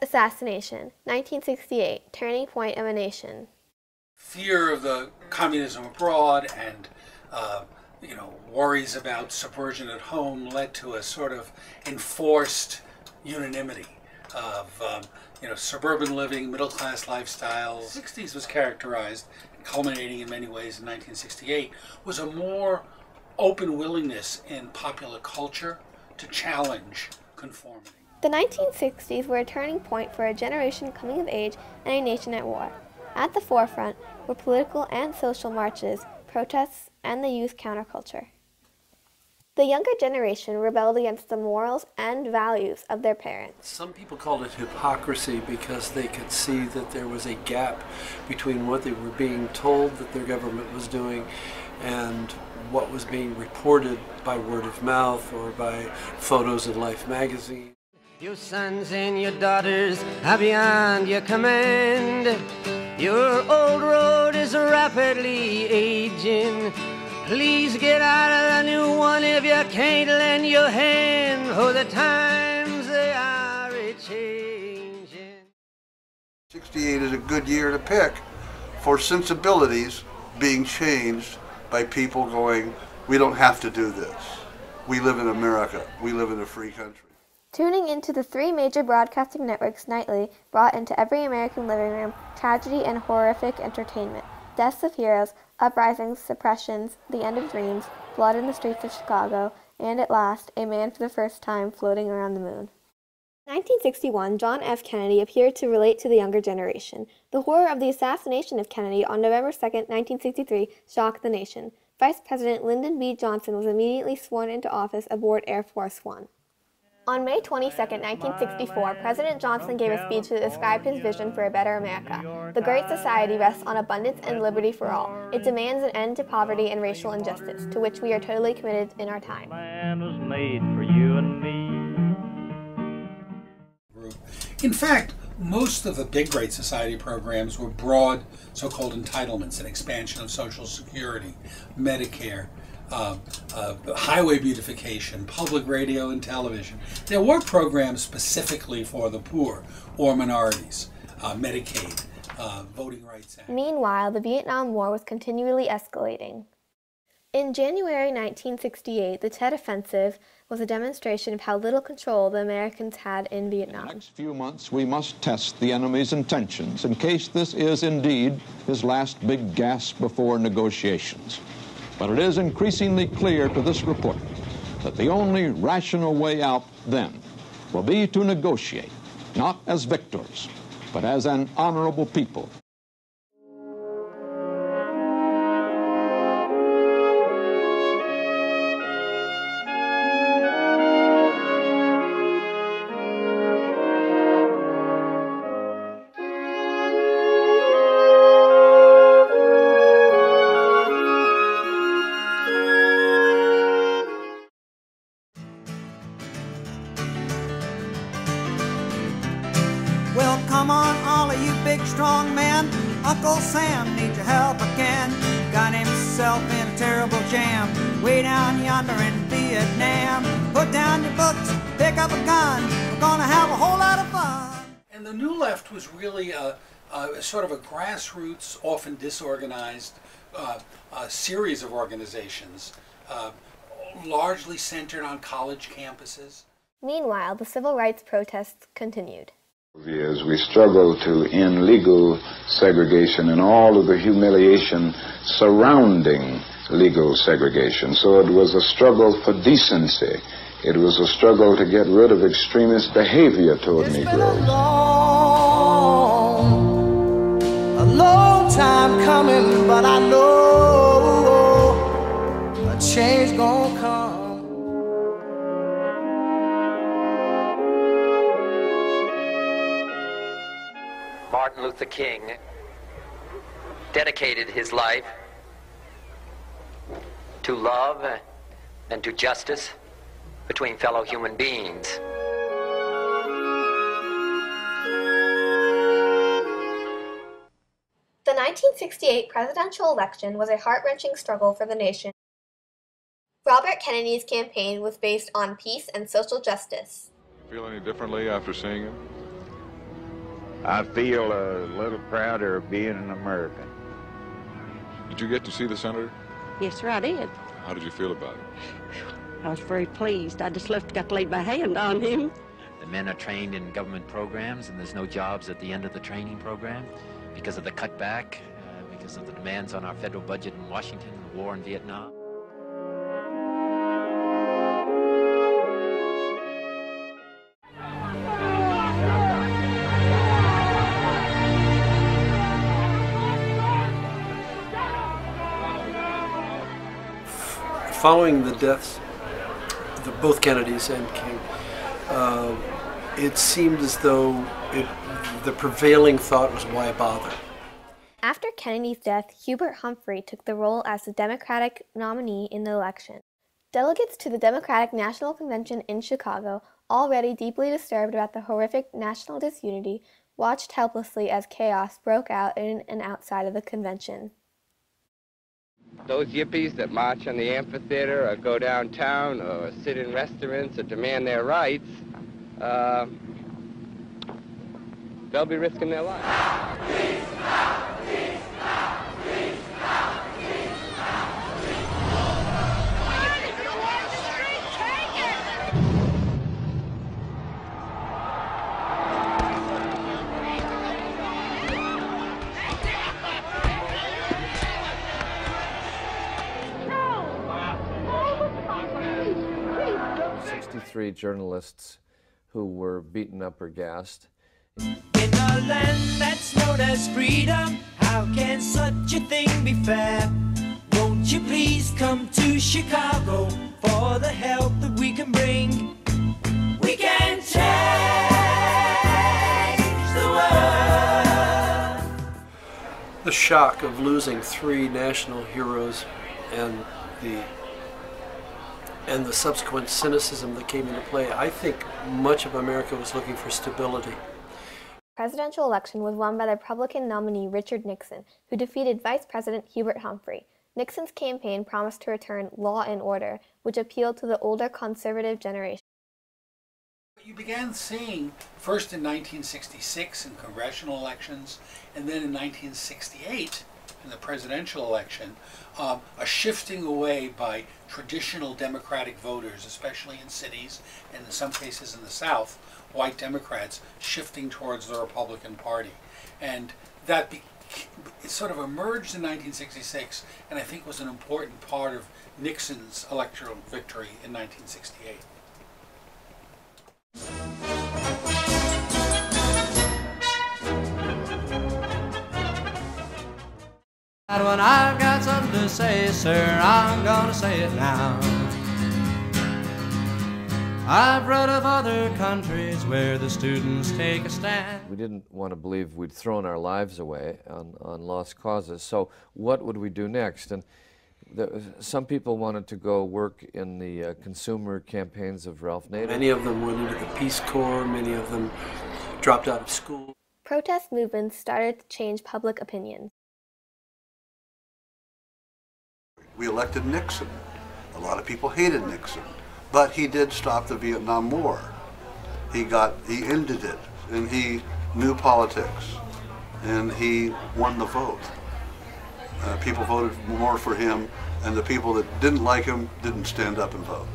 assassination, 1968, turning point of a nation. Fear of the communism abroad and worries about subversion at home led to a sort of enforced unanimity of suburban living, middle-class lifestyles. The 60s was characterized, culminating in many ways in 1968, was a more open willingness in popular culture to challenge conformity. The 1960s were a turning point for a generation coming of age and a nation at war. At the forefront were political and social marches, protests, and the youth counterculture. The younger generation rebelled against the morals and values of their parents. Some people called it hypocrisy because they could see that there was a gap between what they were being told that their government was doing and what was being reported by word of mouth or by photos in Life magazine. Your sons and your daughters are beyond your command. Your old road is rapidly aging. Please get out of the new one if you can't lend your hand, for the times they are a-changing. 68 is a good year to pick for sensibilities being changed by people going, we don't have to do this. We live in America. We live in a free country. Tuning into the three major broadcasting networks nightly brought into every American living room tragedy and horrific entertainment. Deaths of heroes, uprisings, suppressions, the end of dreams, blood in the streets of Chicago, and at last, a man for the first time floating around the moon. In 1961, John F. Kennedy appeared to relate to the younger generation. The horror of the assassination of Kennedy on November 2, 1963, shocked the nation. Vice President Lyndon B. Johnson was immediately sworn into office aboard Air Force One. On May 22, 1964, President Johnson gave a speech that described his vision for a better America. The Great Society rests on abundance and liberty for all. It demands an end to poverty and racial injustice, to which we are totally committed in our time. Land was made for you and me. In fact, most of the big Great Society programs were broad so-called entitlements, an expansion of Social Security, Medicare, highway beautification, public radio and television. There were programs specifically for the poor or minorities, Medicaid, Voting Rights Act. Meanwhile, the Vietnam War was continually escalating. In January 1968, the Tet Offensive was a demonstration of how little control the Americans had in Vietnam. In the next few months, we must test the enemy's intentions in case this is indeed his last big gasp before negotiations. But it is increasingly clear to this report that the only rational way out then will be to negotiate, not as victors, but as an honorable people. Well, come on, all of you big, strong men. Uncle Sam needs your help again. Got himself in a terrible jam way down yonder in Vietnam. Put down your books, pick up a gun. We're gonna have a whole lot of fun. And the New Left was really a sort of a grassroots, often disorganized series of organizations, largely centered on college campuses. Meanwhile, the civil rights protests continued. Years we struggled to end legal segregation and all of the humiliation surrounding legal segregation. So it was a struggle for decency. It was a struggle to get rid of extremist behavior toward Negroes. It's been a long time coming, but I know a change gonna come. Martin Luther King dedicated his life to love and to justice between fellow human beings. The 1968 presidential election was a heart-wrenching struggle for the nation. Robert Kennedy's campaign was based on peace and social justice. Feel any differently after seeing him? I feel a little prouder of being an American. Did you get to see the senator? Yes, sir, I did. How did you feel about it? I was very pleased. I just got to lay my hand on him. The men are trained in government programs, and there's no jobs at the end of the training program because of the cutback, because of the demands on our federal budget in Washington, the war in Vietnam. Following the deaths of both Kennedys and King, it seemed as though the prevailing thought was, why bother? After Kennedy's death, Hubert Humphrey took the role as the Democratic nominee in the election. Delegates to the Democratic National Convention in Chicago, already deeply disturbed about the horrific national disunity, watched helplessly as chaos broke out in and outside of the convention. Those yippies that march on the amphitheater or go downtown or sit in restaurants or demand their rights, they'll be risking their lives. 63 journalists who were beaten up or gassed. In a land that's known as freedom, how can such a thing be fair? Won't you please come to Chicago for the help that we can bring? We can change the world. The shock of losing 3 national heroes and the subsequent cynicism that came into play, I think much of America was looking for stability. The presidential election was won by the Republican nominee Richard Nixon, who defeated Vice President Hubert Humphrey. Nixon's campaign promised to return law and order, which appealed to the older conservative generation. You began seeing, first in 1966 in congressional elections, and then in 1968 in the presidential election, a shifting away by traditional Democratic voters, especially in cities and in some cases in the South, white Democrats shifting towards the Republican Party. And that it sort of emerged in 1966, and I think was an important part of Nixon's electoral victory in 1968. When I've got something to say, sir, I'm gonna say it now. I've read of other countries where the students take a stand. We didn't want to believe we'd thrown our lives away on lost causes, so what would we do next? And some people wanted to go work in the consumer campaigns of Ralph Nader. Many of them went into the Peace Corps, many of them dropped out of school. Protest movements started to change public opinion. We elected Nixon. A lot of people hated Nixon, but he did stop the Vietnam War. He ended it, and he knew politics, and he won the vote. People voted more for him, and the people that didn't like him didn't stand up and vote.